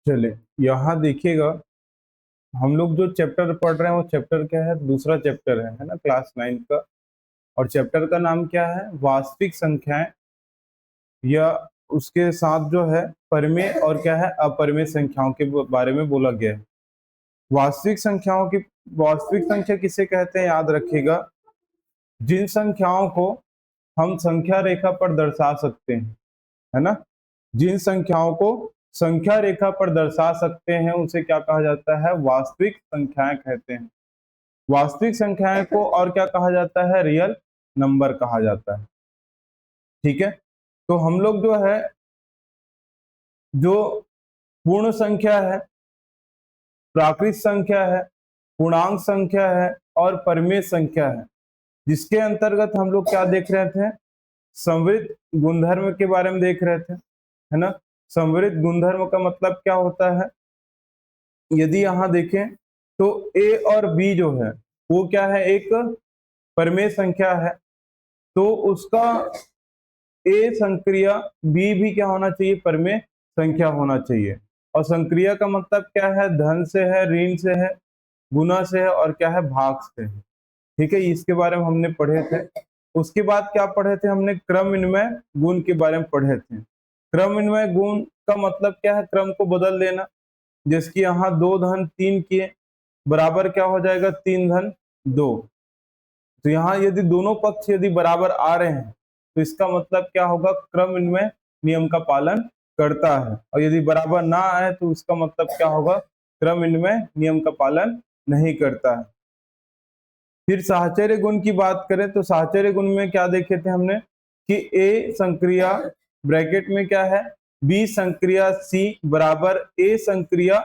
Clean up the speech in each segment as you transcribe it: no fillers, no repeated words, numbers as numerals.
चले यहाँ देखिएगा, हम लोग जो चैप्टर पढ़ रहे हैं वो चैप्टर क्या है, दूसरा चैप्टर है ना, क्लास 9 का। और चैप्टर का नाम क्या है, वास्तविक संख्याएं, या उसके साथ जो है परिमेय और क्या है, अपरिमेय संख्याओं के बारे में बोला गया है। वास्तविक संख्याओं की, वास्तविक संख्या किसे कहते हैं याद रखिएगा, जिन संख्याओं को हम संख्या रेखा पर दर्शा सकते हैं, है ना, जिन संख्याओं को संख्या रेखा पर दर्शा सकते हैं उसे क्या कहा जाता है, वास्तविक संख्याएं कहते हैं। वास्तविक संख्याएं को और क्या कहा जाता है, रियल नंबर कहा जाता है। ठीक है, तो हम लोग जो है, जो पूर्ण संख्या है, प्राकृत संख्या है, पूर्णांक संख्या है और परिमेय संख्या है, जिसके अंतर्गत हम लोग क्या देख रहे थे, संवृत्त गुणधर्म के बारे में देख रहे थे, है ना। संवृत्त गुणधर्म का मतलब क्या होता है, यदि यहाँ देखें तो ए और बी जो है वो क्या है, एक परिमेय संख्या है, तो उसका ए संक्रिया बी भी क्या होना चाहिए, परिमेय संख्या होना चाहिए। और संक्रिया का मतलब क्या है, धन से है, ऋण से है, गुना से है और क्या है, भाग से है। ठीक है, इसके बारे में हमने पढ़े थे। उसके बाद क्या पढ़े थे हमने, क्रम विनिमय गुण के बारे में पढ़े थे। क्रम विनिमय गुण का मतलब क्या है, क्रम को बदल देना। जैसे कि यहाँ 2 धन 3 किए बराबर क्या हो जाएगा, 3 धन 2। तो यहाँ यदि दोनों पक्ष यदि बराबर आ रहे हैं तो इसका मतलब क्या होगा, क्रम विनिमय नियम का पालन करता है। और यदि बराबर ना आए तो उसका मतलब क्या होगा, क्रम विनिमय नियम का पालन नहीं करता है। फिर साहचर्य गुण की बात करें तो साहचर्य गुण में क्या देखे थे हमने कि ए संक्रिया ब्रैकेट में क्या है, बी संक्रिया सी बराबर ए संक्रिया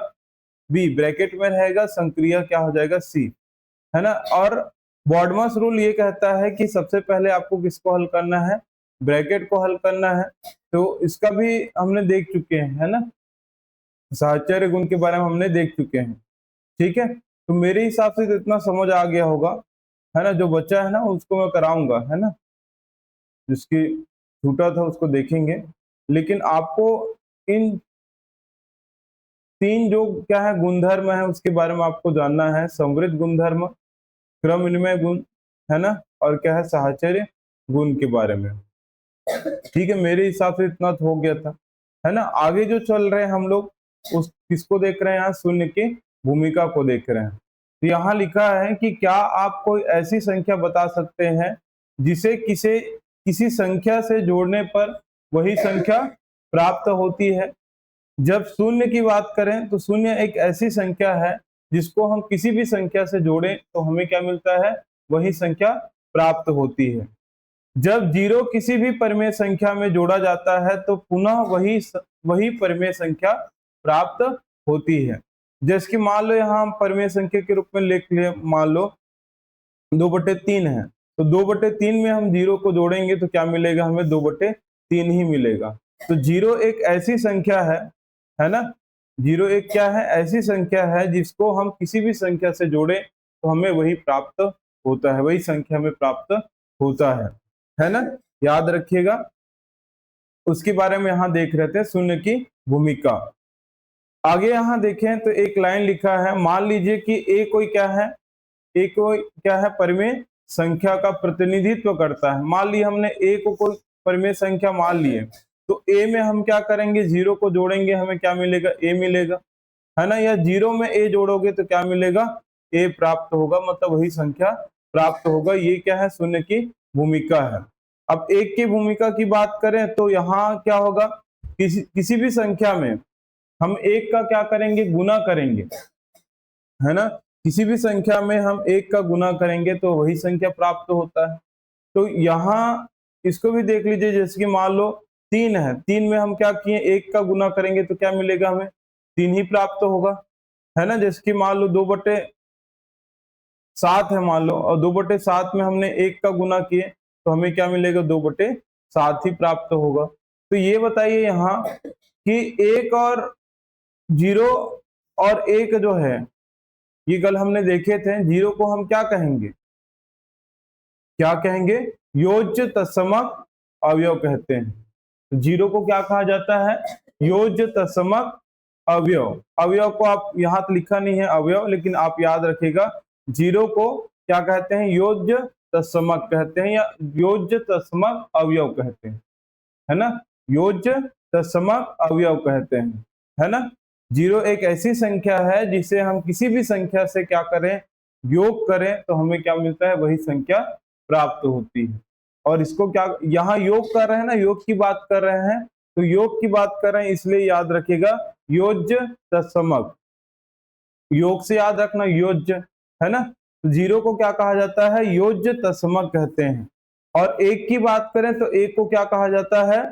बी ब्रैकेट में रहेगा, संक्रिया क्या हो जाएगा, सी, है ना। और बॉडमस रूल ये कहता है कि सबसे पहले आपको किसको हल करना है, ब्रैकेट को हल करना है। तो इसका भी हमने देख चुके हैं, है ना, साहचर्य गुण के बारे में हमने देख चुके हैं। ठीक है, तो मेरे हिसाब से तो इतना समझ आ गया होगा, है ना। जो बच्चा है ना उसको मैं कराऊंगा, है ना, जिसकी छूटा था उसको देखेंगे। लेकिन आपको इन 3 जो क्या है गुणधर्म है उसके बारे में आपको जानना है, संवृत्त गुणधर्म, क्रम विनिमय गुण, है ना, और क्या है, साहचर्य गुण के बारे में। ठीक है, मेरे हिसाब से इतना तो हो गया था, है ना। आगे जो चल रहे हैं हम लोग उस किसको देख रहे हैं, यहाँ शून्य की भूमिका को देख रहे हैं। तो यहाँ लिखा है कि क्या आप कोई ऐसी संख्या बता सकते हैं जिसे किसी संख्या से जोड़ने पर वही संख्या प्राप्त होती है। जब शून्य की बात करें तो शून्य एक ऐसी संख्या है जिसको हम किसी भी संख्या से जोड़ें तो हमें क्या मिलता है, वही संख्या प्राप्त होती है। जब जीरो किसी भी परिमेय संख्या में जोड़ा जाता है तो पुनः वही परिमेय संख्या प्राप्त होती है। जैसे कि मान लो यहाँ हम परिमेय संख्या के रूप में लिख लिए, मान लो 2/3 है, तो 2/3 में हम जीरो को जोड़ेंगे तो क्या मिलेगा, हमें 2/3 ही मिलेगा। तो जीरो एक ऐसी संख्या है ना, जीरो एक क्या है, ऐसी संख्या है जिसको हम किसी भी संख्या से जोड़े तो हमें वही प्राप्त होता है, वही संख्या में प्राप्त होता है ना, याद रखिएगा। उसके बारे में यहाँ देख रहे थे, शून्य की भूमिका। आगे यहाँ देखें तो एक लाइन लिखा है, मान लीजिए कि ए कोई क्या है, ए कोई क्या है, परिमेय संख्या का प्रतिनिधित्व करता है। मान ली हमने ए को कोई परिमेय संख्या मान लिए, तो ए में हम क्या करेंगे, जीरो को जोड़ेंगे, हमें क्या मिलेगा, ए मिलेगा, है ना। या जीरो में ए जोड़ोगे तो क्या मिलेगा, ए प्राप्त होगा, मतलब वही संख्या प्राप्त होगा। ये क्या है, शून्य की भूमिका है। अब एक की भूमिका की बात करें तो यहाँ क्या होगा, किसी भी संख्या में हम एक का क्या करेंगे, गुना करेंगे, है ना। किसी भी संख्या में हम एक का गुना करेंगे तो वही संख्या प्राप्त होता है। तो यहाँ इसको भी देख लीजिए, जैसे कि मान लो 3 है, 3 में हम क्या किए, एक का गुना करेंगे तो क्या मिलेगा, हमें 3 ही प्राप्त होगा, है ना। जैसे कि मान लो 2/7 है मान लो, और 2/7 में हमने एक का गुना किए तो हमें क्या मिलेगा, 2/7 ही प्राप्त होगा। तो ये बताइए यहाँ कि एक और जीरो और एक जो है, ये कल हमने देखे थे, जीरो को हम क्या कहेंगे, क्या कहेंगे, योज्य तत्समक अवयव कहते हैं। जीरो को क्या कहा जाता है, योज्य तत्समक अवयव, अवयव को आप यहाँ तो लिखा नहीं है अवयव, लेकिन आप याद रखिएगा जीरो को क्या कहते हैं, योज्य तत्समक कहते हैं या योज्य तत्समक अवयव कहते हैं, है ना, योज्य तत्समक अवयव कहते हैं, है ना। जीरो एक ऐसी संख्या है जिसे हम किसी भी संख्या से क्या करें, योग करें तो हमें क्या मिलता है, वही संख्या प्राप्त होती है। और इसको क्या यहाँ योग कर रहे हैं ना, योग की बात कर रहे हैं, तो योग की बात कर रहे हैं इसलिए याद रखिएगा योज्य तत्समक, योग से याद रखना योज्य, है ना। तो जीरो को क्या कहा जाता है, योज्य तत्समक कहते हैं। और एक की बात करें तो एक को क्या कहा जाता है,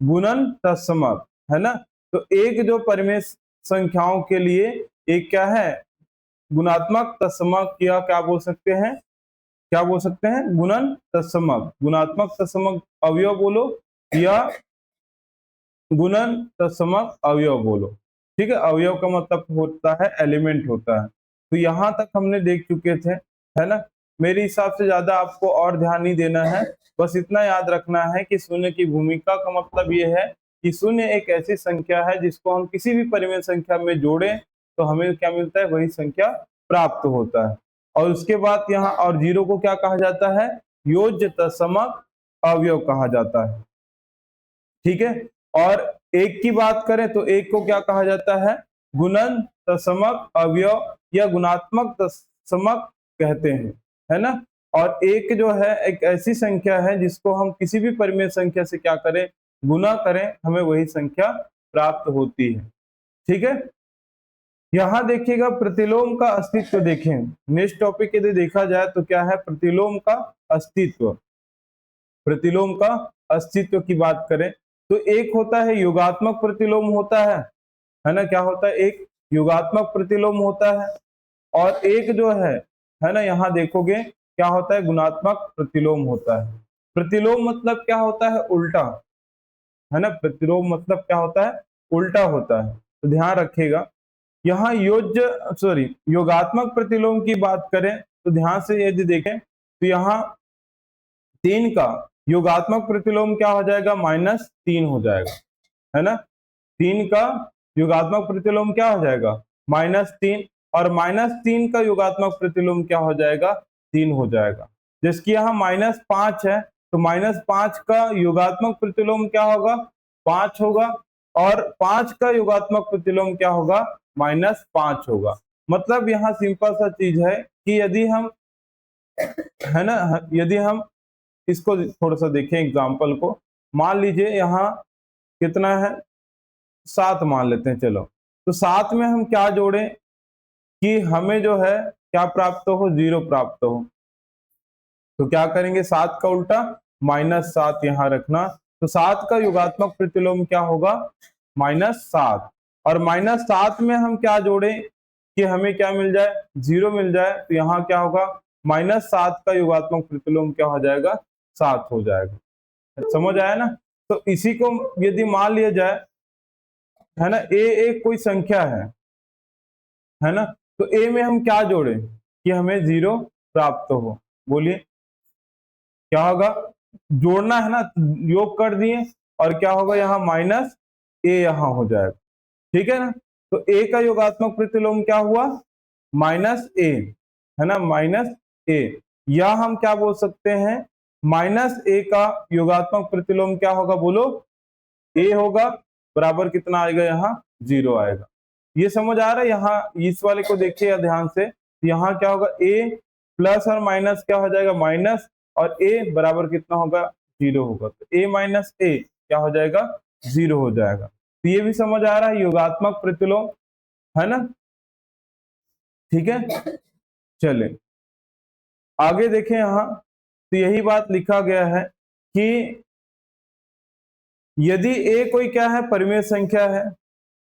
गुणन तत्समक, है ना। तो एक जो परिमेय संख्याओं के लिए एक क्या है, गुणात्मक तत्समक या क्या बोल सकते हैं, क्या बोल सकते हैं, गुणन तत्समक, गुणात्मक तत्समक अवयव बोलो या गुणन तत्समक अवयव बोलो, ठीक है। अवयव का मतलब होता है एलिमेंट होता है। तो यहाँ तक हमने देख चुके थे, है ना। मेरे हिसाब से ज्यादा आपको और ध्यान नहीं देना है, बस इतना याद रखना है कि शून्य की भूमिका का मतलब ये है कि शून्य एक ऐसी संख्या है जिसको हम किसी भी परिमेय संख्या में जोड़ें तो हमें क्या मिलता है, वही संख्या प्राप्त होता है। और उसके बाद यहाँ और जीरो को क्या कहा जाता है, योज्य तत्समक अवयव कहा जाता है, ठीक है। और एक की बात करें तो एक को क्या कहा जाता है, गुणन तत्समक अवयव या गुणात्मक तत्समक कहते हैं, है ना। और एक जो है एक ऐसी संख्या है जिसको हम किसी भी परिमेय संख्या से क्या करें, गुना करें, हमें वही संख्या प्राप्त होती है, ठीक है। यहाँ देखिएगा प्रतिलोम का अस्तित्व देखें, नेक्स्ट टॉपिक यदि देखा जाए तो क्या है, प्रतिलोम का अस्तित्व। प्रतिलोम का अस्तित्व की बात करें तो एक होता है योगात्मक प्रतिलोम होता है ना, क्या होता है, एक योगात्मक प्रतिलोम होता है। और एक जो है ना, यहाँ देखोगे क्या होता है, गुणात्मक प्रतिलोम होता है। प्रतिलोम मतलब क्या होता है, उल्टा, है ना। प्रतिलोम मतलब क्या होता है, उल्टा होता है। तो ध्यान रखिएगा, यहाँ योगात्मक प्रतिलोम की बात करें तो ध्यान से यदि देखें तो यहाँ 3 का योगात्मक प्रतिलोम क्या हो जाएगा, -3 हो जाएगा, है ना। 3 का योगात्मक प्रतिलोम क्या हो जाएगा, -3, और -3 का योगात्मक प्रतिलोम क्या हो जाएगा, 3 हो जाएगा। जिसकी यहाँ -5 है तो -5 का योगात्मक प्रतिलोम क्या होगा, 5 होगा, और 5 का योगात्मक प्रतिलोम क्या होगा, -5 होगा। मतलब यहाँ सिंपल सा चीज है कि यदि हम, है ना, यदि हम इसको थोड़ा सा देखें एग्जाम्पल को, मान लीजिए यहाँ कितना है, 7 मान लेते हैं, चलो। तो 7 में हम क्या जोड़ें कि हमें जो है क्या प्राप्त हो, 0 प्राप्त हो। तो क्या करेंगे, 7 का उल्टा -7 यहाँ रखना। तो 7 का योगात्मक प्रतिलोम क्या होगा, -7, और -7 में हम क्या जोड़ें कि हमें क्या मिल जाए, 0 मिल जाए। तो यहाँ क्या होगा, -7 का योगात्मक प्रतिलोम क्या हो जाएगा, 7 हो जाएगा। समझ आया ना। तो इसी को यदि मान लिया जाए, है ना, ए एक कोई संख्या है ना, तो ए में हम क्या जोड़े कि हमें 0 प्राप्त हो, बोलिए क्या होगा, जोड़ना है ना, योग कर दिए और क्या होगा, यहाँ -a यहाँ हो जाएगा, ठीक है ना। तो a का योगात्मक प्रतिलोम क्या हुआ, -a, है ना, -a, या हम क्या बोल सकते हैं, -a का योगात्मक प्रतिलोम क्या होगा, बोलो, a होगा, बराबर कितना आएगा, यहाँ 0 आएगा। ये समझ आ रहा है। यहाँ इस वाले को देखिए ध्यान से, यहाँ क्या होगा, a प्लस और माइनस क्या हो जाएगा, माइनस, और a बराबर कितना होगा, 0 होगा। तो a माइनस a क्या हो जाएगा, 0 हो जाएगा। तो ये भी समझ आ रहा है, योगात्मक प्रतिलोम, है ना, ठीक है। चले आगे देखें, यहाँ तो यही बात लिखा गया है कि यदि a कोई क्या है, परिमेय संख्या है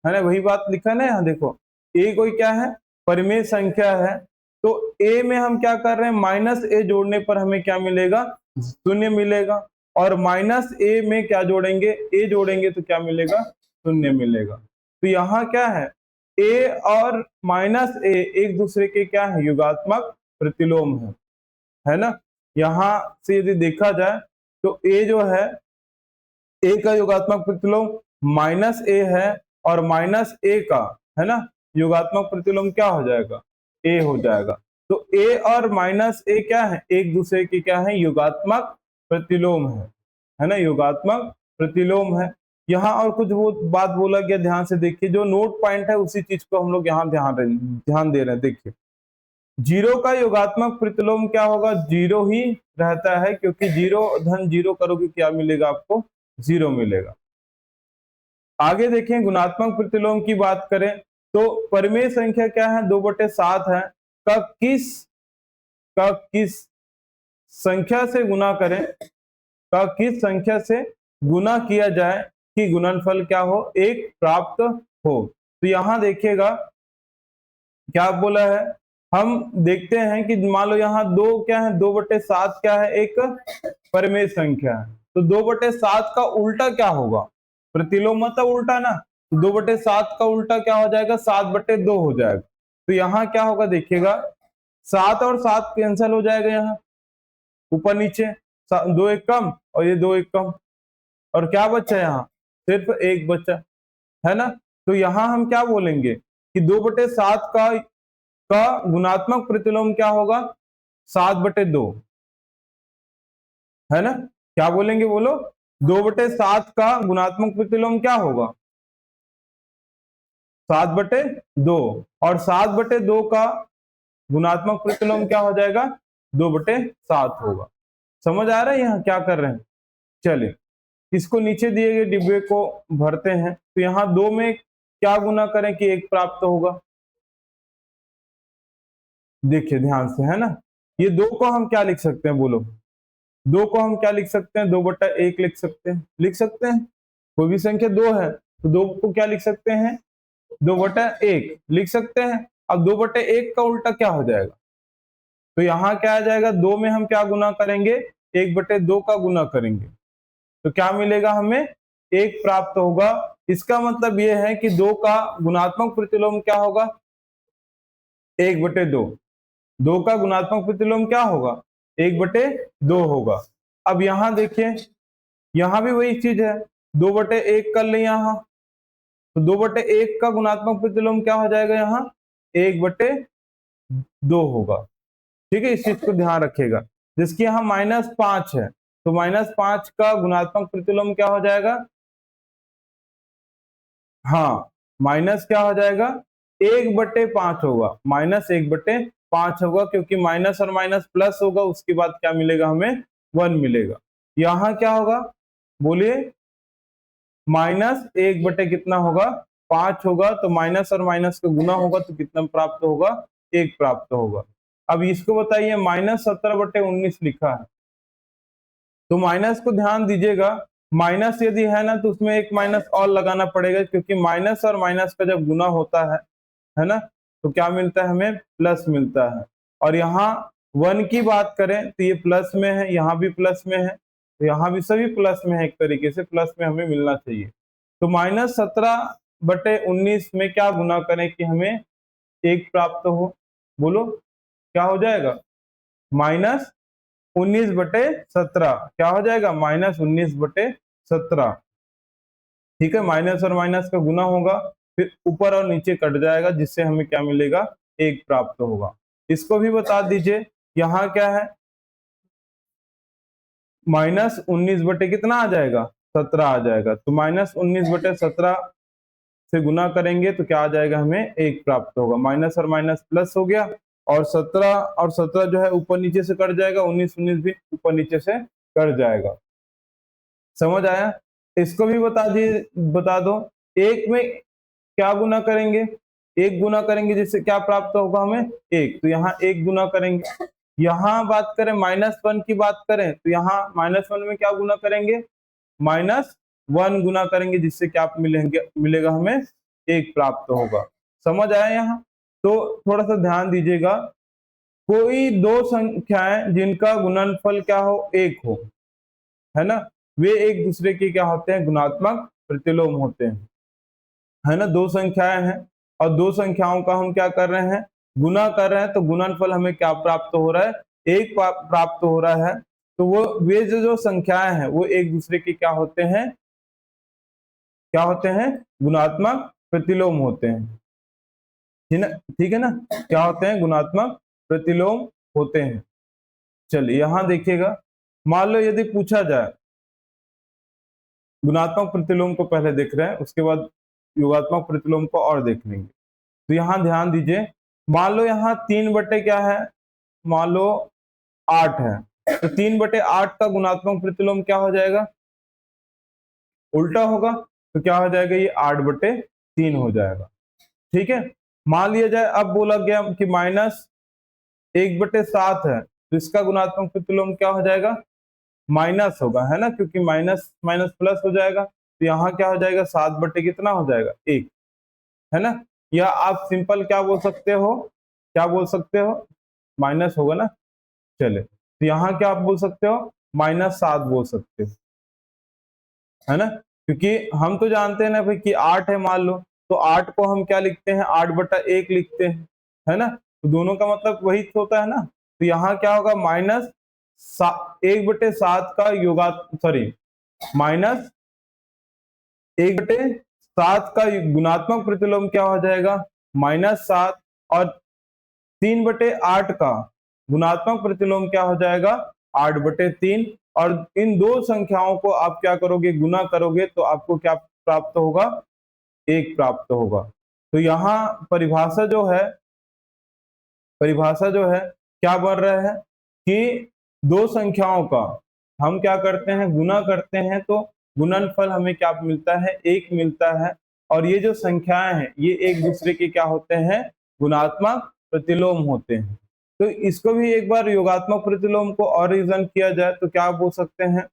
ना, वही बात लिखा ना, यहाँ देखो, a कोई क्या है, परिमेय संख्या है। तो a में हम क्या कर रहे हैं, -a जोड़ने पर हमें क्या मिलेगा, 0 मिलेगा, और -a में क्या जोड़ेंगे, a जोड़ेंगे तो क्या मिलेगा, 0 मिलेगा। तो यहाँ क्या है, a और -a एक दूसरे के क्या है, योगात्मक प्रतिलोम है ना। यहाँ से यदि देखा जाए तो a जो है, a का योगात्मक प्रतिलोम -a है, और माइनस ए का, है ना, योगात्मक प्रतिलोम क्या हो जाएगा, ए हो जाएगा। तो ए और माइनस ए क्या है, एक दूसरे के क्या है, योगात्मक प्रतिलोम है ना, योगात्मक प्रतिलोम है। यहाँ और कुछ वो बात बोला गया, ध्यान से देखिए, जो नोट पॉइंट है उसी चीज को हम लोग यहाँ ध्यान दे रहे हैं। देखिए, जीरो का योगात्मक प्रतिलोम क्या होगा, जीरो ही रहता है, क्योंकि जीरो धन जीरो करोगे क्या मिलेगा आपको, जीरो मिलेगा। आगे देखें, गुणात्मक प्रतिलोम की बात करें तो परिमेय संख्या क्या है, 2/7 है। का किस संख्या से गुना करें, का किस संख्या से गुना किया जाए कि गुणनफल क्या हो, एक प्राप्त हो। तो यहां देखिएगा क्या बोला है, हम देखते हैं कि मान लो यहाँ दो क्या है, 2/7 क्या है, एक परिमेय संख्या है। तो 2/7 का उल्टा क्या होगा, प्रतिलोम मतलब उल्टा ना, तो 2/7 का उल्टा क्या हो जाएगा, 7/2 हो जाएगा। तो यहाँ क्या होगा देखिएगा, 7 और 7 कैंसिल हो जाएगा, यहाँ ऊपर नीचे 2 एक कम और ये 2 एक कम, और क्या बचा यहाँ, सिर्फ एक बचा, है ना। तो यहाँ हम क्या बोलेंगे कि 2/7 का गुणात्मक प्रतिलोम क्या होगा, 7/2, है ना। क्या बोलेंगे बोलो, 2/7 का गुणात्मक प्रतिलोम क्या होगा, 7/2, और 7/2 का गुणात्मक प्रतिलोम क्या हो जाएगा, 2/7 होगा। समझ आ रहा है यहाँ क्या कर रहे हैं। चलिए, इसको नीचे दिए गए डिब्बे को भरते हैं। तो यहाँ 2 में क्या गुना करें कि 1 प्राप्त होगा, देखिए ध्यान से, है ना। ये 2 को हम क्या लिख सकते हैं बोलो, 2 को हम क्या लिख सकते हैं, 2/1 लिख सकते हैं, लिख सकते हैं। कोई भी संख्या 2 है तो 2 को क्या लिख सकते हैं, 2/1 लिख सकते हैं। अब 2/1 का उल्टा क्या हो जाएगा, तो यहाँ क्या आ जाएगा, 2 में हम क्या गुना करेंगे, 1/2 का गुना करेंगे, तो क्या मिलेगा हमें, 1 प्राप्त होगा। इसका मतलब यह है कि 2 का गुणात्मक प्रतिलोम क्या होगा, 1/2। 2 का गुणात्मक प्रतिलोम क्या होगा, 1/2 होगा। अब यहाँ देखिए, यहाँ भी वही चीज है, 2/1 कर ले यहाँ, तो 2/1 का गुणात्मक प्रतिलोम क्या हो जाएगा, यहाँ 1/2 होगा। ठीक है, इस चीज को ध्यान रखिएगा। जिसकी यहाँ -5 है, तो -5 का गुणात्मक प्रतिलोम क्या हो जाएगा, हाँ, माइनस क्या हो जाएगा, 1/5 होगा, -1/5 होगा, क्योंकि माइनस और माइनस प्लस होगा, उसके बाद क्या मिलेगा हमें, 1 मिलेगा। यहाँ क्या होगा बोलिए, -1 कितना होगा, 5 होगा, तो माइनस और माइनस का गुना होगा तो कितना प्राप्त होगा, 1 प्राप्त होगा। अब इसको बताइए, -17/19 लिखा है, तो माइनस को ध्यान दीजिएगा, माइनस यदि है ना तो उसमें एक माइनस और लगाना पड़ेगा, क्योंकि माइनस और माइनस का जब गुना होता है ना, तो क्या मिलता है हमें, प्लस मिलता है। और यहाँ 1 की बात करें तो ये प्लस में है, यहाँ भी प्लस में है, तो यहाँ भी सभी प्लस में है, एक तरीके से प्लस में हमें मिलना चाहिए। तो -17/19 में क्या गुना करें कि हमें 1 प्राप्त हो, बोलो क्या हो जाएगा, -19/17, क्या हो जाएगा, -19/17। ठीक है, माइनस और माइनस का गुना होगा, फिर ऊपर और नीचे कट जाएगा, जिससे हमें क्या मिलेगा, 1 प्राप्त होगा। इसको भी बता दीजिए, यहाँ क्या है, -19 कितना आ जाएगा, 17 आ जाएगा। तो -19/17 से गुना करेंगे तो क्या आ जाएगा, हमें 1 प्राप्त होगा। माइनस और माइनस प्लस हो गया, और 17 जो है ऊपर नीचे से कट जाएगा, 19 भी ऊपर नीचे से कट जाएगा। समझ आया। इसको भी बता दो, 1 में क्या गुना करेंगे, 1 गुना करेंगे, जिससे क्या प्राप्त होगा हमें, 1। तो यहाँ 1 गुना करेंगे। यहाँ बात करें -1 की बात करें, तो यहाँ -1 में क्या गुना करेंगे, -1 गुना करेंगे, जिससे क्या मिलेगा हमें, 1 प्राप्त होगा। समझ आया यहाँ। तो थोड़ा सा ध्यान दीजिएगा, कोई 2 संख्याएं जिनका गुणनफल क्या हो, 1 हो, है ना, वे एक दूसरे के क्या होते हैं, गुणात्मक प्रतिलोम होते हैं, है ना। 2 संख्याएं हैं और 2 संख्याओं का हम क्या कर रहे हैं, गुना कर रहे हैं, तो गुणनफल हमें क्या प्राप्त हो रहा है, 1 प्राप्त हो रहा है। तो वो वे जो संख्याएं हैं वो एक दूसरे के क्या होते हैं, गुणात्मक प्रतिलोम होते हैं, ठीक है ना, क्या होते हैं, गुणात्मक प्रतिलोम होते हैं। चलिए यहां देखिएगा, मान लो यदि पूछा जाए, गुणात्मक प्रतिलोम को पहले देख रहे हैं, उसके बाद योगात्मक प्रतिलोम को और देख लेंगे। तो यहाँ ध्यान दीजिए, मान लो यहाँ 3 बटे क्या है, मान लो 8 है, तो 3/8 का गुणात्मक प्रतिलोम क्या हो जाएगा, उल्टा होगा, तो क्या हो जाएगा, ये 8/3 हो जाएगा। ठीक है, मान लिया जाए अब बोला गया कि -1/7 है, तो इसका गुणात्मक प्रतिलोम क्या हो जाएगा, माइनस होगा, है ना, क्योंकि माइनस माइनस प्लस हो जाएगा, तो यहाँ क्या हो जाएगा, 7 बटे कितना हो जाएगा, 1, है ना। या आप सिंपल क्या बोल सकते हो, क्या बोल सकते हो, माइनस होगा ना, चले, तो यहाँ क्या आप बोल सकते हो, -7 बोल सकते हो, है ना, क्योंकि हम तो जानते हैं ना भाई कि 8 है मान लो, तो 8 को हम क्या लिखते हैं, 8/1 लिखते हैं, है ना, तो दोनों का मतलब वही तो होता है ना। तो यहाँ क्या होगा, -1/7 का -1/7 का गुणात्मक प्रतिलोम क्या हो जाएगा, -7, और 3/8 का गुणात्मक प्रतिलोम क्या हो जाएगा, 8/3, और इन दो संख्याओं को आप क्या करोगे, गुना करोगे, तो आपको क्या प्राप्त होगा, 1 प्राप्त होगा। तो यहाँ परिभाषा जो है क्या बन रहा है कि दो संख्याओं का हम क्या करते हैं, गुना करते हैं, तो गुणनफल हमें क्या मिलता है, 1 मिलता है, और ये जो संख्याएं हैं ये एक दूसरे के क्या होते हैं, गुणात्मक प्रतिलोम होते हैं। तो इसको भी एक बार योगात्मक प्रतिलोम को और रिवीजन किया जाए तो क्या बोल सकते हैं,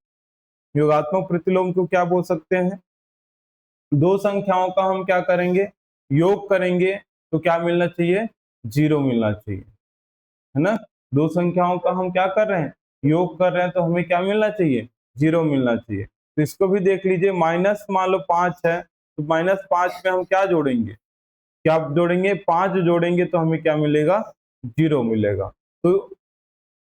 योगात्मक प्रतिलोम को क्या बोल सकते हैं, दो संख्याओं का हम क्या करेंगे, योग करेंगे, तो क्या मिलना चाहिए, 0 मिलना चाहिए, है ना। दो संख्याओं का हम क्या कर रहे हैं, योग कर रहे हैं, तो हमें क्या मिलना चाहिए, 0 मिलना चाहिए। तो इसको भी देख लीजिए, माइनस मान लो 5 है, तो -5 में हम क्या जोड़ेंगे, क्या जोड़ेंगे, 5 जोड़ेंगे, तो हमें क्या मिलेगा, 0 मिलेगा। तो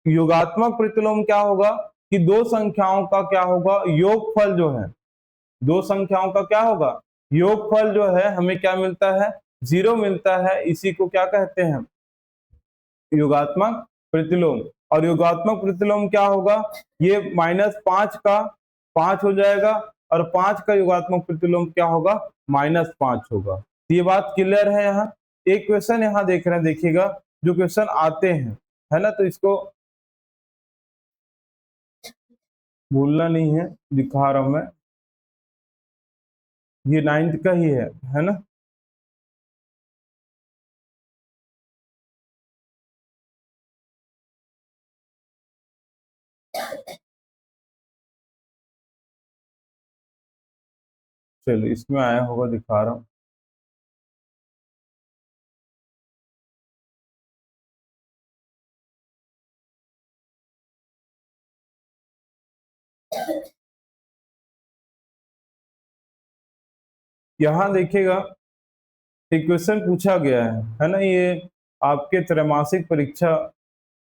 योगात्मक प्रतिलोम क्या होगा कि दो संख्याओं का क्या होगा, योगफल जो है, दो संख्याओं का क्या होगा, योगफल जो है हमें क्या मिलता है, 0 मिलता है, इसी को क्या कहते हैं, योगात्मक प्रतिलोम। और योगात्मक प्रतिलोम क्या होगा, ये -5 का 5 हो जाएगा, और 5 का योगात्मक प्रतिलोम क्या होगा, -5 होगा। तो ये बात क्लियर है। यहाँ एक क्वेश्चन यहाँ देख रहे हैं, देखिएगा जो क्वेश्चन आते हैं, है ना, तो इसको भूलना नहीं है, दिखा रहा हूं मैं, ये 9th का ही है ना। चलो इसमें आया होगा, दिखा रहा हूँ। यहाँ देखिएगा, एक क्वेश्चन पूछा गया है ना, ये आपके त्रैमासिक परीक्षा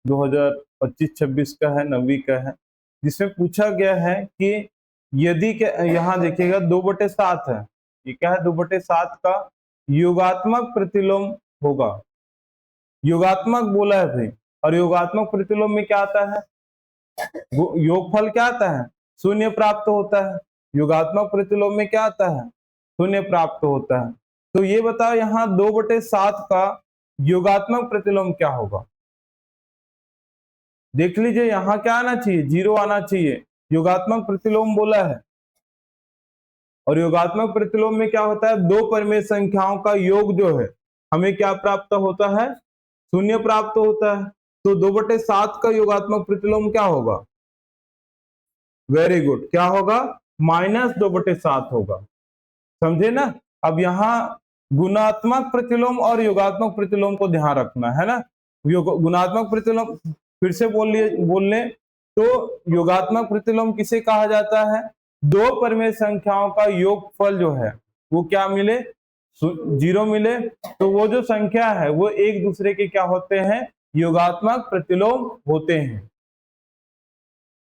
2025-26 का है, 9वीं का है, जिसमें पूछा गया है कि यदि यहाँ देखिएगा 2/7 है, ये क्या है, 2/7 का योगात्मक प्रतिलोम होगा, योगात्मक बोला है भाई, और योगात्मक प्रतिलोम में क्या आता है, योगफल क्या आता है, शून्य प्राप्त होता है, योगात्मक प्रतिलोम में क्या आता है, शून्य प्राप्त होता है। तो ये बताओ यहाँ 2/7 का योगात्मक प्रतिलोम क्या होगा, देख लीजिए, यहाँ क्या आना चाहिए, 0 आना चाहिए, योगात्मक प्रतिलोम बोला है, और योगात्मक प्रतिलोम में क्या होता है, दो परिमेय संख्याओं का योग जो है हमें क्या प्राप्त होता है, शून्य प्राप्त होता है। तो 2/7 का योगात्मक प्रतिलोम क्या होगा, वेरी गुड, क्या होगा, -2/7 होगा, समझे ना। अब यहाँ गुणात्मक प्रतिलोम और योगात्मक प्रतिलोम को ध्यान रखना है ना। गुणात्मक प्रतिलोम फिर से बोल लें तो योगात्मक प्रतिलोम किसे कहा जाता है, दो परिमेय संख्याओं का योगफल जो है वो क्या मिले, 0 मिले, तो वो जो संख्या है वो एक दूसरे के क्या होते हैं, योगात्मक प्रतिलोम होते हैं।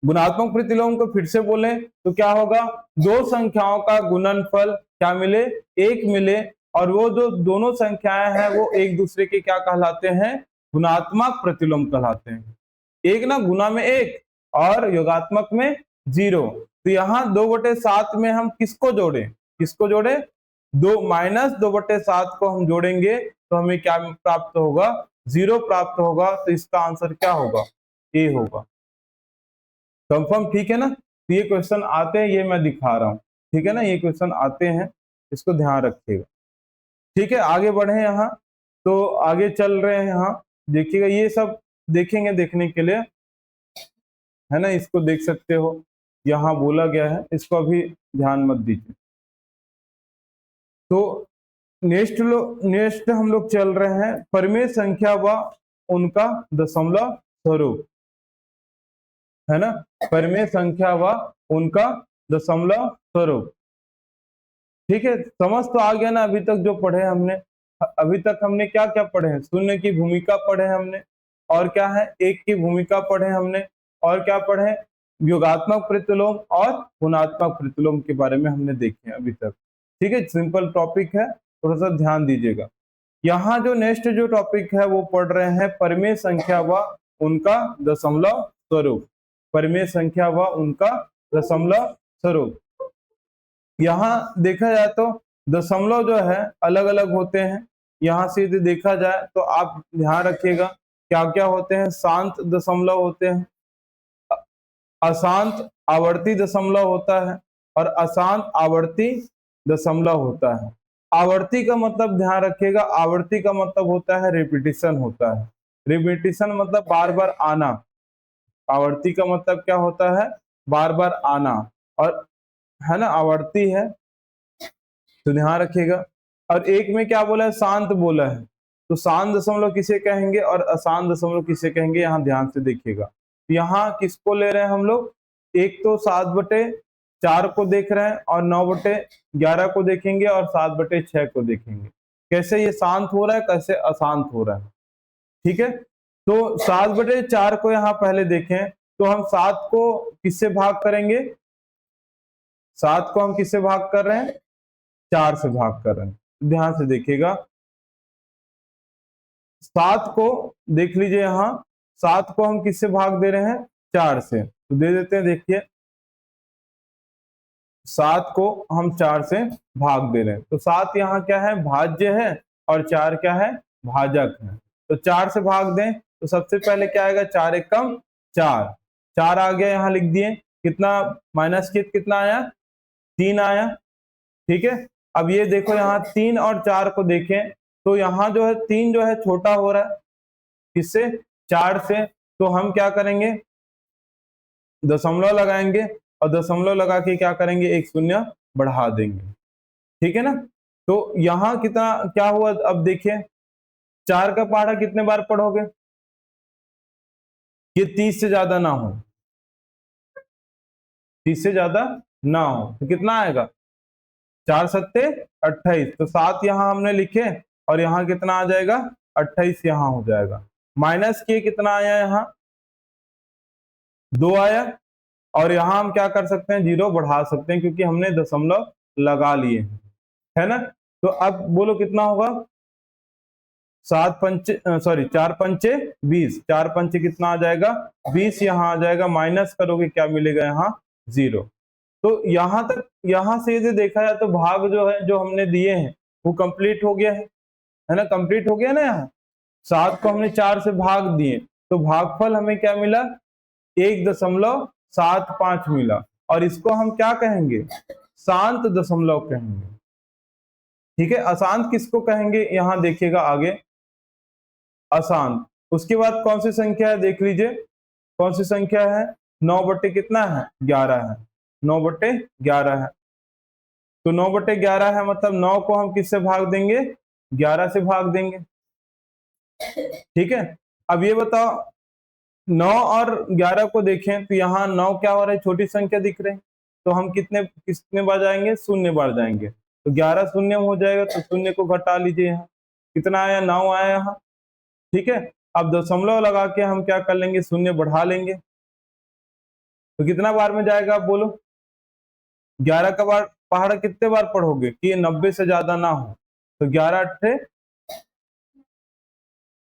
गुणात्मक प्रतिलोम को फिर से बोले तो क्या होगा, दो संख्याओं का गुणनफल क्या मिले, 1 मिले, और वो जो दोनों संख्याएं हैं वो एक दूसरे के क्या कहलाते हैं, गुणात्मक प्रतिलोम कहलाते हैं। एक ना गुना में एक और योगात्मक में 0। तो यहाँ 2/7 में हम किसको जोड़े, किसको जोड़े, 2 - 2/7 को हम जोड़ेंगे तो हमें क्या प्राप्त होगा, 0 प्राप्त होगा। तो इसका आंसर क्या होगा, ए होगा। कंफर्म, ठीक है ना। तो ये क्वेश्चन आते हैं, ये मैं दिखा रहा हूँ, ठीक है ना, ये क्वेश्चन आते हैं, इसको ध्यान रखिएगा। ठीक है, आगे बढ़े यहाँ, तो आगे चल रहे हैं यहाँ, देखिएगा ये सब देखेंगे, देखने के लिए है ना, इसको देख सकते हो, यहाँ बोला गया है, इसको अभी ध्यान मत दीजिए। तो नेक्स्ट हम लोग चल रहे हैं परिमेय संख्या व उनका दशमलव स्वरूप, है ना, परिमेय संख्या व उनका दशमलव स्वरूप। ठीक है, समझ तो आ गया ना अभी तक जो पढ़े हमने। अभी तक हमने क्या क्या पढ़े हैं, शून्य की भूमिका पढ़े हमने, और क्या है, एक की भूमिका पढ़े हमने, और क्या पढ़े, योगात्मक प्रतिलोम और गुणात्मक प्रतिलोम के बारे में हमने देखे अभी तक। ठीक है, सिंपल टॉपिक है, थोड़ा सा ध्यान दीजिएगा। यहाँ जो नेक्स्ट जो टॉपिक है वो पढ़ रहे हैं परिमेय संख्या व उनका दशमलव स्वरूप, परिमेय संख्या व उनका दशमलव स्वरूप। यहाँ देखा जाए तो दशमलव जो है अलग अलग होते हैं। यहाँ से यदि देखा जाए तो आप ध्यान रखिएगा क्या क्या होते हैं, शांत दशमलव होते हैं, अशांत आवर्ती दशमलव होता है, और अशांत आवर्ती दशमलव होता है। आवर्ती का मतलब ध्यान रखिएगा, आवर्ती का मतलब होता है रिपीटिशन होता है। रिपीटिशन मतलब बार बार आना, आवर्ती का मतलब क्या होता है, बार बार आना, और है ना, आवर्ती है, तो ध्यान रखिएगा। और एक में क्या बोला है, शांत बोला है, तो शांत दशमलव किसे कहेंगे और अशांत दशमलव किसे कहेंगे, यहाँ ध्यान से देखिएगा। यहाँ किसको ले रहे हैं हम लोग, एक तो 7/4 को देख रहे हैं, और 9/11 को देखेंगे, और 7/6 को देखेंगे। कैसे ये शांत हो रहा है, कैसे अशांत हो रहा है। ठीक है, तो 7/4 को यहाँ पहले देखें, तो हम 7 को किससे भाग करेंगे, 7 को हम किससे भाग कर रहे हैं, 4 से भाग कर रहे हैं। ध्यान से देखिएगा, 7 को देख लीजिए, यहाँ 7 को हम किससे भाग दे रहे हैं, 4 से, तो दे देते हैं। देखिए 7 को हम 4 से भाग दे रहे हैं, तो 7 यहाँ क्या है, भाज्य है, और 4 क्या है, भाजक है। तो 4 से भाग दें तो सबसे पहले क्या आएगा, 4 एकम 4, 4 आ गया, यहाँ लिख दिए। कितना माइनस कितना आया, 3 आया। ठीक है, अब ये देखो यहाँ 3 और 4 को देखें, तो यहाँ जो है 3 जो है छोटा हो रहा है किससे, 4 से, तो हम क्या करेंगे, दशमलव लगाएंगे, और दशमलव लगा के क्या करेंगे, एक शून्य बढ़ा देंगे। ठीक है ना, तो यहाँ कितना क्या हुआ, अब देखिए 4 का पहाड़ा कितने बार पढ़ोगे, ये 30 से ज्यादा ना हो, 30 से ज्यादा ना हो, तो कितना आएगा, 4 सत्ते 28, तो 7 यहाँ हमने लिखे, और यहाँ कितना आ जाएगा, 28 यहाँ हो जाएगा। माइनस के कितना आया, यहाँ 2 आया, और यहाँ हम क्या कर सकते हैं, 0 बढ़ा सकते हैं, क्योंकि हमने दशमलव लगा लिए, है ना। तो अब बोलो कितना होगा, 4 पंचे 20, 4 पंचे कितना आ जाएगा, 20 यहाँ आ जाएगा, माइनस करोगे क्या मिलेगा, यहाँ 0। तो यहाँ तक, यहाँ से यदि देखा जाए तो भाग जो है, जो हमने दिए हैं वो कंप्लीट हो गया है ना, कंप्लीट हो गया ना। यहाँ 7 को हमने 4 से भाग दिए, तो भागफल हमें क्या मिला, 1.75 मिला, और इसको हम क्या कहेंगे, शांत दशमलव कहेंगे। ठीक है, अशांत किसको कहेंगे, यहाँ देखिएगा आगे, अशांत। उसके बाद कौन सी संख्या है, देख लीजिए कौन सी संख्या है, 9 कितना है, 11 है, 9/11 है। तो 9/11 है, मतलब 9 को हम किससे भाग देंगे, 11 से भाग देंगे। ठीक है, अब ये बताओ 9 और 11 को देखें, तो यहाँ 9 क्या हो रहा है, छोटी संख्या दिख रही है, तो हम कितने बार जाएंगे, 0 बार जाएंगे, तो 11 शून्य हो जाएगा, तो 0 को घटा लीजिए, यहाँ कितना आया, 9 आया यहाँ। ठीक है, अब दशमलव लगा के हम क्या कर लेंगे, 0 बढ़ा लेंगे, तो कितना बार में जाएगा, आप बोलो, 11 का बार पहाड़ा कितने बार पढ़ोगे कि ये 90 से ज्यादा ना हो, तो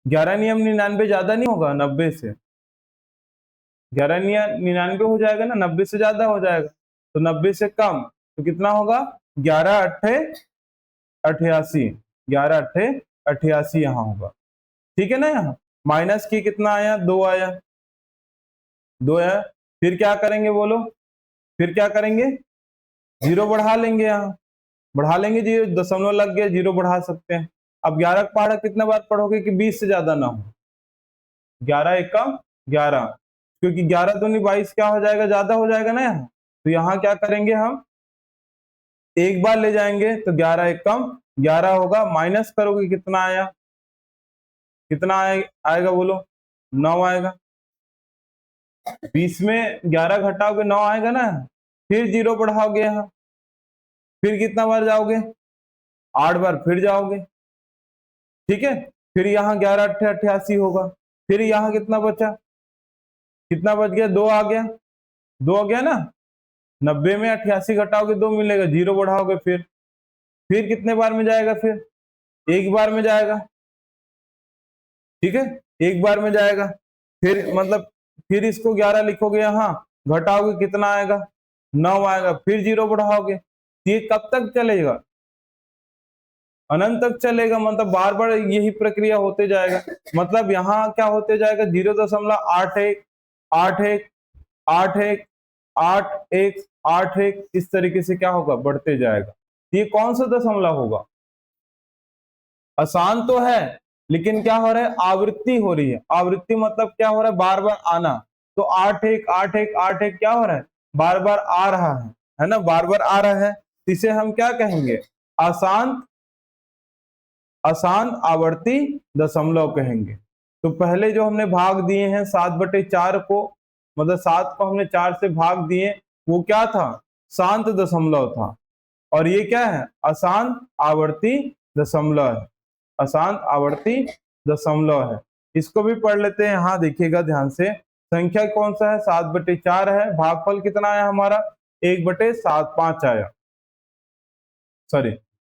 11 नियम 99 ज्यादा नहीं होगा 90 से? 11 निन्यानवे हो जाएगा ना, 90 से ज्यादा हो जाएगा, तो 90 से कम तो कितना होगा? 11 अट्ठे 88, 11 अट्ठे 88 यहाँ होगा। ठीक है ना? यहाँ माइनस की कितना आया? 2 आया, 2 आया। फिर क्या करेंगे बोलो? फिर क्या करेंगे? जीरो बढ़ा लेंगे, यहाँ बढ़ा लेंगे, जीरो दशमलव लग गया, जीरो बढ़ा सकते हैं। अब 11 का पहाड़ा कितने बार पढ़ोगे कि 20 से ज्यादा ना हो? 11 एकम 11, क्योंकि 11 दूनी 22 क्या हो जाएगा? ज्यादा हो जाएगा ना यहाँ। तो यहाँ क्या करेंगे हम? एक बार ले जाएंगे तो 11 एकम 11 होगा, माइनस करोगे कितना आया? कितना आएगा बोलो? 9 आएगा। 20 में 11 घटाओगे 9 आएगा ना। फिर जीरो बढ़ाओगे यहाँ, फिर कितना बार जाओगे? 8 बार फिर जाओगे। ठीक है, फिर यहाँ 11 अट्ठे 88 होगा। फिर यहाँ कितना बचा? कितना बच गया? 2 आ गया, 2 आ गया ना। 90 में 88 घटाओगे 2 मिलेगा, जीरो बढ़ाओगे फिर कितने बार में जाएगा? फिर एक बार में जाएगा। ठीक है, एक बार में जाएगा। फिर मतलब फिर इसको 11 लिखोगे, यहाँ घटाओगे कितना आएगा? 9 आएगा, फिर जीरो बढ़ाओगे। ये कब तक चलेगा? अनंत तक चलेगा, मतलब बार बार यही प्रक्रिया होते जाएगा। मतलब यहाँ क्या होते जाएगा? 0.81 81 81 81 81 इस तरीके से क्या होगा? बढ़ते जाएगा। ये कौन सा दशमलव होगा? आसान तो है, लेकिन क्या हो रहा है? आवृत्ति हो रही है। आवृत्ति मतलब क्या हो रहा है? बार बार आना। तो 81 81 81 क्या हो रहा है? बार बार आ रहा है ना, बार बार आ रहा है। इसे हम क्या कहेंगे? आसान आसान आवर्ती दशमलव कहेंगे। तो पहले जो हमने भाग दिए हैं 7/4 को, मतलब 7 को हमने 4 से भाग दिए, वो क्या था? शांत दशमलव था। और ये क्या है? अशांत आवर्ती दशमलव है। अशांत आवर्ती दशमलव है। इसको भी पढ़ लेते हैं। यहाँ देखिएगा ध्यान से, संख्या कौन सा है? 7/4 है। भागफल कितना आया हमारा? 1/75 आया, सॉरी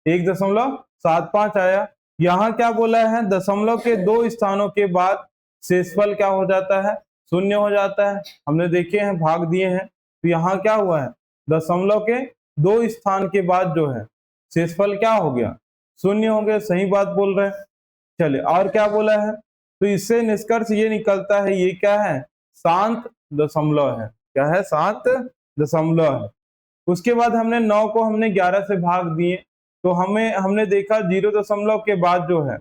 1.75 आया। यहाँ क्या बोला है? दशमलव के 2 स्थानों के बाद शेषफल क्या हो जाता है? शून्य हो जाता है। हमने देखे हैं, भाग दिए हैं। तो यहाँ क्या हुआ है? दशमलव के 2 स्थान के बाद जो है शेषफल क्या हो गया? शून्य हो गया। सही बात बोल रहे हैं। चलिए, और क्या बोला है? तो इससे निष्कर्ष ये निकलता है, ये क्या है? शांत दशमलव है। क्या है? शांत दशमलव है। उसके बाद हमने 9 को हमने 11 से भाग दिए, तो हमने देखा 0 के बाद जो है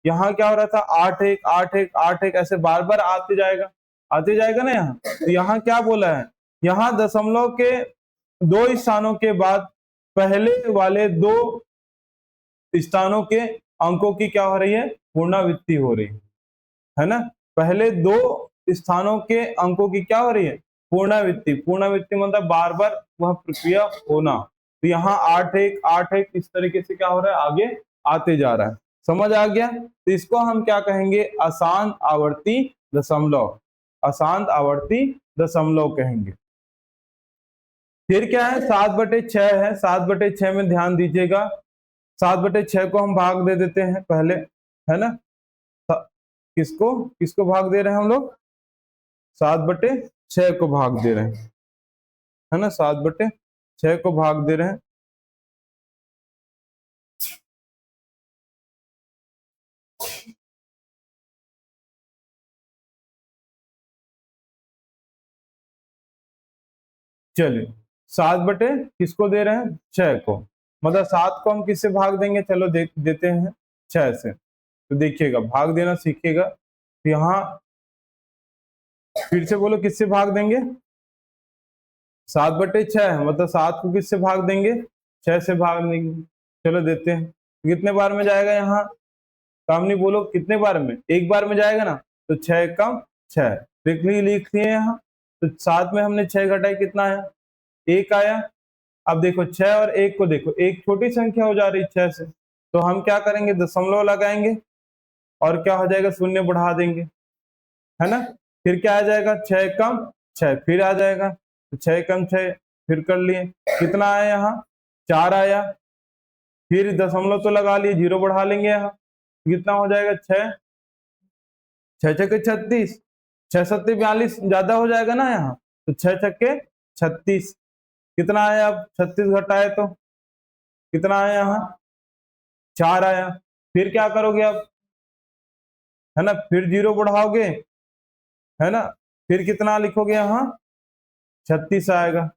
यहाँ क्या हो रहा था? 81 81 81 ऐसे बार बार आते जाएगा ना यहाँ। तो यहाँ क्या बोला है? यहाँ दशमलव के 2 स्थानों के बाद पहले वाले 2 स्थानों के अंकों की क्या हो रही है? पुनरावृत्ति हो रही है ना। पहले 2 स्थानों के अंकों की क्या हो रही है? पुनरावृत्ति। पुनरावृत्ति मतलब बार बार वह प्रक्रिया होना। तो यहाँ 81 81 इस तरीके से क्या हो रहा है? आगे आते जा रहा है। समझ आ गया? तो इसको हम क्या कहेंगे? अशांत आवर्ती दशमलव। अशांत आवर्ती दशमलव कहेंगे। फिर क्या है? 7/6 है। 7/6 में ध्यान दीजिएगा, 7/6 को हम भाग दे देते हैं पहले, है ना। किसको किसको भाग दे रहे हैं हम लोग? 7/6 को भाग दे रहे हैं, है ना। 7/6 को भाग दे रहे हैं। चलिए, 7 किसको दे रहे हैं? 6 को। मतलब 7 को हम किससे भाग देंगे? चलो देते हैं 6 से। तो देखिएगा, भाग देना सीखिएगा। तो यहाँ फिर से बोलो, किससे भाग देंगे? 7/6 है, मतलब 7 को किससे भाग देंगे? 6 से भाग देंगे। चलो देते हैं। कितने बार में जाएगा यहाँ? काम नहीं, बोलो कितने बार में? एक बार में जाएगा ना। तो 6 कम 6 लिख लिए यहाँ। तो 7 में हमने 6 घटाई, कितना आया? 1 आया। अब देखो 6 और 1 को देखो, एक छोटी संख्या हो जा रही 6 से, तो हम क्या करेंगे? दशमलव लगाएंगे और क्या हो जाएगा? शून्य बढ़ा देंगे, है ना। फिर क्या आ जाएगा? 6 कम 6 फिर आ जाएगा। तो 6 कम 6 फिर कर लिए, कितना आया यहाँ? 4 आया। फिर दशमलव तो लगा लिए, जीरो बढ़ा लेंगे यहाँ, कितना हो जाएगा 6, 6 छक्के 36, 6 सत्ते 42 ज्यादा हो जाएगा ना यहाँ, तो 6 छक्के 36, कितना आया अब 36 घटाए तो कितना आया यहाँ 4 आया। फिर क्या करोगे अब, है ना, फिर जीरो बढ़ाओगे, है ना, फिर कितना लिखोगे यहाँ 36 आएगा,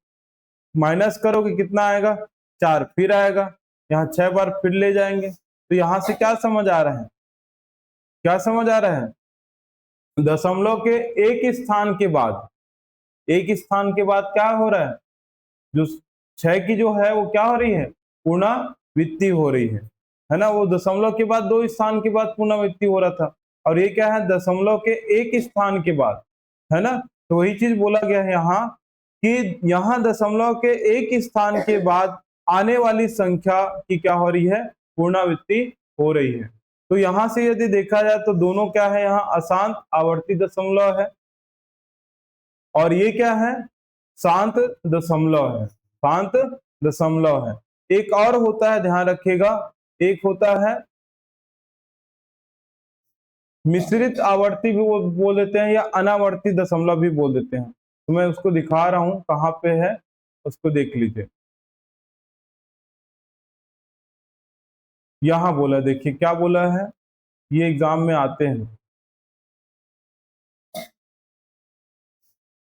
माइनस करोगे कितना आएगा 4, फिर आएगा यहाँ 6 बार फिर ले जाएंगे। तो यहाँ से क्या समझ आ रहा है, क्या समझ आ रहा है, दशमलव के एक स्थान के बाद, एक स्थान के बाद क्या हो रहा है, जो 6 की जो है वो क्या हो रही है, पुनरावृत्ति हो रही है ना, वो दशमलव के बाद 2 स्थान के बाद पुनरावृत्ति हो रहा था, और ये क्या है दशमलव के एक स्थान के बाद, है ना। तो वही चीज बोला गया है यहाँ कि यहाँ दशमलव के एक स्थान के बाद आने वाली संख्या की क्या हो रही है, पुनरावृत्ति हो रही है। तो यहाँ से यदि देखा जाए तो दोनों क्या है, यहाँ अशांत आवर्ती दशमलव है, और ये क्या है, शांत दशमलव है, शांत दशमलव है। एक और होता है, ध्यान रखिएगा, एक होता है मिश्रित आवर्ती भी बोल देते हैं, या अनावर्ती दशमलव भी बोल देते हैं। तो मैं उसको दिखा रहा हूं कहाँ पे है, उसको देख लीजिए। यहां बोला, देखिए क्या बोला है, ये एग्जाम में आते हैं,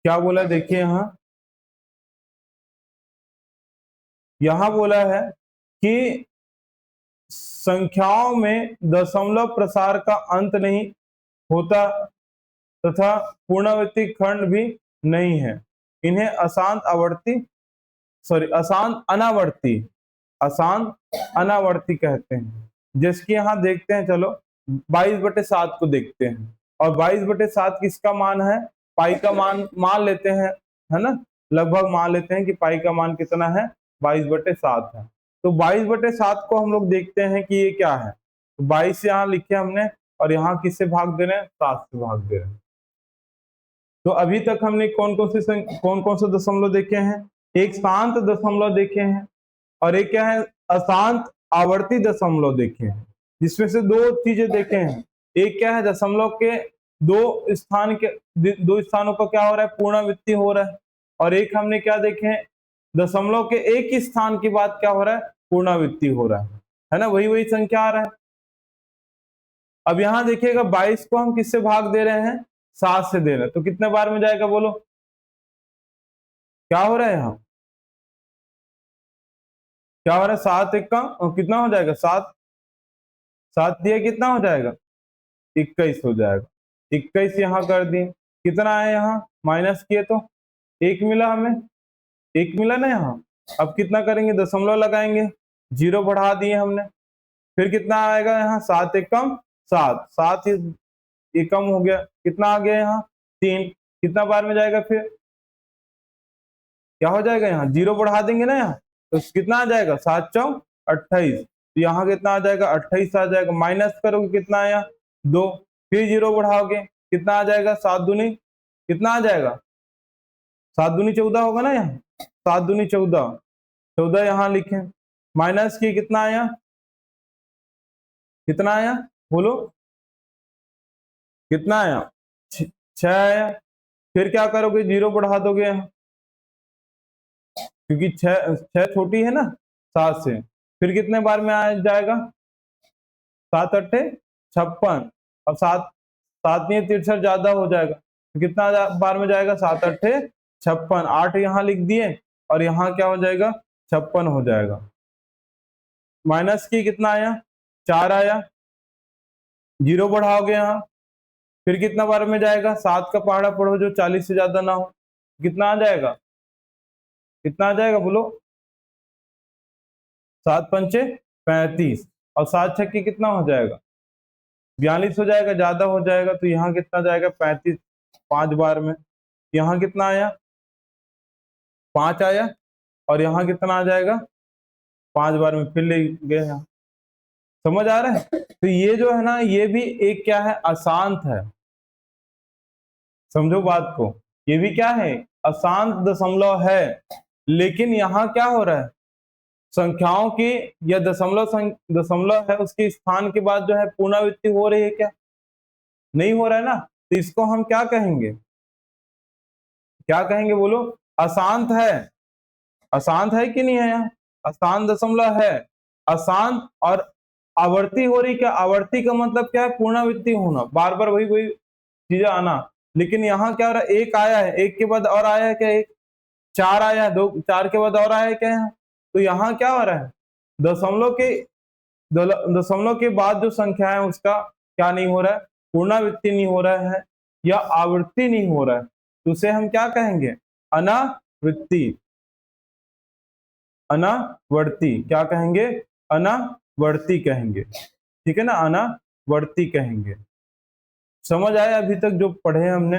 क्या बोला देखिए यहां बोला है कि संख्याओं में दशमलव प्रसार का अंत नहीं होता तथा पुनरावृत्ति खंड भी नहीं है, इन्हें अशांत आवर्ती, सॉरी अशांत अनावर्ती, अशांत अनावर्ती कहते हैं। जिसकी यहाँ देखते हैं, चलो 22/7 को देखते हैं, और 22/7 किसका मान है, पाई का मान मान लेते हैं, है ना, लगभग मान लेते हैं कि पाई का मान कितना है, 22/7 है। तो 22/7 को हम लोग देखते हैं कि ये क्या है, तो 22 यहाँ लिखे हमने, और यहाँ किससे भाग दे रहे हैं, 7 से भाग दे रहे हैं। तो अभी तक हमने कौन कौन से दशमलव देखे हैं, एक शांत दशमलव देखे हैं, और एक क्या है, अशांत आवर्ती दशमलव देखे हैं, जिसमें से 2 चीजें देखे हैं। एक क्या है, दशमलव के दो स्थानों पर क्या हो रहा है, पुनरावृत्ति हो रहा है, और एक हमने क्या देखे हैं, दशमलव के एक स्थान के बाद क्या हो रहा है, पुनरावृत्ति हो रहा है ना, वही वही संख्या आ रहा है। अब यहाँ देखिएगा 22 को हम किससे भाग दे रहे हैं, 7 से दे रहे हैं, तो कितने बार में जाएगा बोलो, क्या हो रहा है यहाँ, क्या हो रहा है, 7 एक का कितना हो जाएगा, 7 7 दिया कितना हो जाएगा, 21 हो जाएगा, 21 यहाँ कर दिए, कितना है यहाँ माइनस किए तो 1 मिला हमें, 1 मिला ना यहाँ। अब कितना करेंगे, दशमलव लगाएंगे, जीरो बढ़ा दिए हमने, फिर कितना आएगा यहाँ, 7 एक कम 7, 7 ये कम हो गया, कितना आ गया यहाँ 3, कितना बार में जाएगा, फिर क्या हो जाएगा, यहाँ जीरो बढ़ा देंगे ना यहाँ, तो कितना आ जाएगा, 7 चौक 28, तो यहाँ कितना आ जाएगा, 28 आ जाएगा, माइनस करोगे कितना आया 2, फिर जीरो बढ़ाओगे कितना आ जाएगा, 7 दूनी कितना आ जाएगा, 7 दूनी 14 होगा ना यहाँ, 7 दूनी 14, 14 यहाँ लिखे, माइनस की कितना आया, कितना आया बोलो, कितना आया 6 आया, फिर क्या करोगे, जीरो बढ़ा दोगे यहाँ, क्योंकि 6 छोटी है ना 7 से, फिर कितने बार में आ जाएगा, 7 अट्ठे 56, अब 7 7 नहीं 63 ज्यादा हो जाएगा, तो कितना बार में जाएगा, 7 अट्ठे 56, 8 यहाँ लिख दिए, और यहाँ क्या हो जाएगा 56 हो जाएगा, माइनस की कितना आया 4 आया, जीरो बढ़ाओगे यहाँ, फिर कितना बार में जाएगा, 7 का पहाड़ा पढ़ो जो 40 से ज्यादा ना हो, कितना आ जाएगा, कितना आ जाएगा बोलो, 7 पंचे 35, और 7 छक्के कितना हो जाएगा 42 हो जाएगा, ज्यादा हो जाएगा, तो यहाँ कितना जाएगा 35, 5 बार में, यहाँ कितना आया 5 आया, और यहाँ कितना आ जाएगा 5 बार में, फिर ले गए यहाँ, समझ आ रहा है। तो ये जो है ना, ये भी एक क्या है, अशांत है, समझो बात को, ये भी क्या है, अशांत दशमलव है, लेकिन यहाँ क्या हो रहा है, संख्याओं की या दशमलव है उसके स्थान के बाद जो है पुनरावृत्ति हो रही है क्या? नहीं हो रहा है ना, तो इसको हम क्या कहेंगे? क्या कहेंगे बोलो? अशांत है। अशांत है कि नहीं है? यहाँ अशांत दशमलव है। अशांत और आवर्ती हो रही, क्या आवर्ती का मतलब क्या है? पुनरावृत्ति होना, बार बार वही वही चीजें आना। लेकिन यहाँ क्या हो रहा है? एक आया है, एक के बाद और आया है क्या? एक। चार आया है, दो, चार के बाद और आया है क्या यहाँ? तो यहाँ क्या हो रहा है? दशमलव के दशमलव के बाद जो संख्या है उसका क्या नहीं हो रहा है? पुनरावृत्ति नहीं हो रहा है या आवृत्ति नहीं हो रहा है, तो उसे हम क्या कहेंगे? अनावृत्ति। अनावर्ती क्या कहेंगे? अनावर्ती कहेंगे। ठीक है ना, अनावर्ती कहेंगे। समझ आया अभी तक जो पढ़े हमने?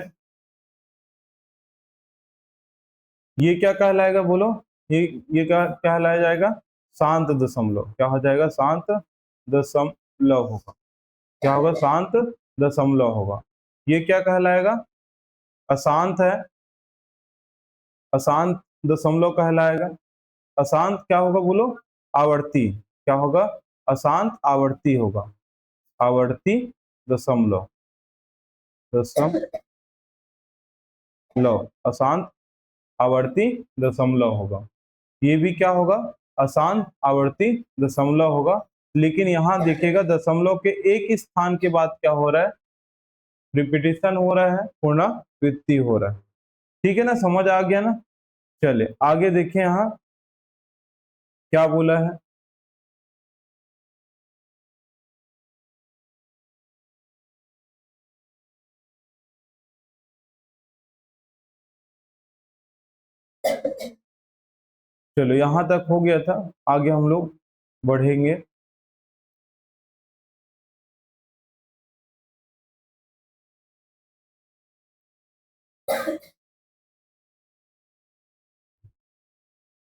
ये क्या कहलाएगा बोलो? ये क्या कहलाया जाएगा? शांत दशमलव। क्या हो जाएगा? शांत दशमलव होगा। क्या होगा? शांत दशमलव होगा। ये क्या कहलाएगा? अशांत है, अशांत दशमलव कहलाएगा। अशांत क्या होगा बोलो? आवर्ती। क्या होगा? अशांत आवर्ती होगा। आवर्ती दशमलव, दशमलव अशांत आवर्ती दशमलव होगा। ये भी क्या होगा? अशांत आवर्ती दशमलव होगा। लेकिन यहाँ देखिएगा दशमलव के एक स्थान के बाद क्या हो रहा है? रिपीटिशन हो रहा है, पुनरावृत्ति हो रहा है। ठीक है ना, समझ आ गया ना? चले आगे देखें यहाँ क्या बोला है। चलो यहाँ तक हो गया था, आगे हम लोग बढ़ेंगे।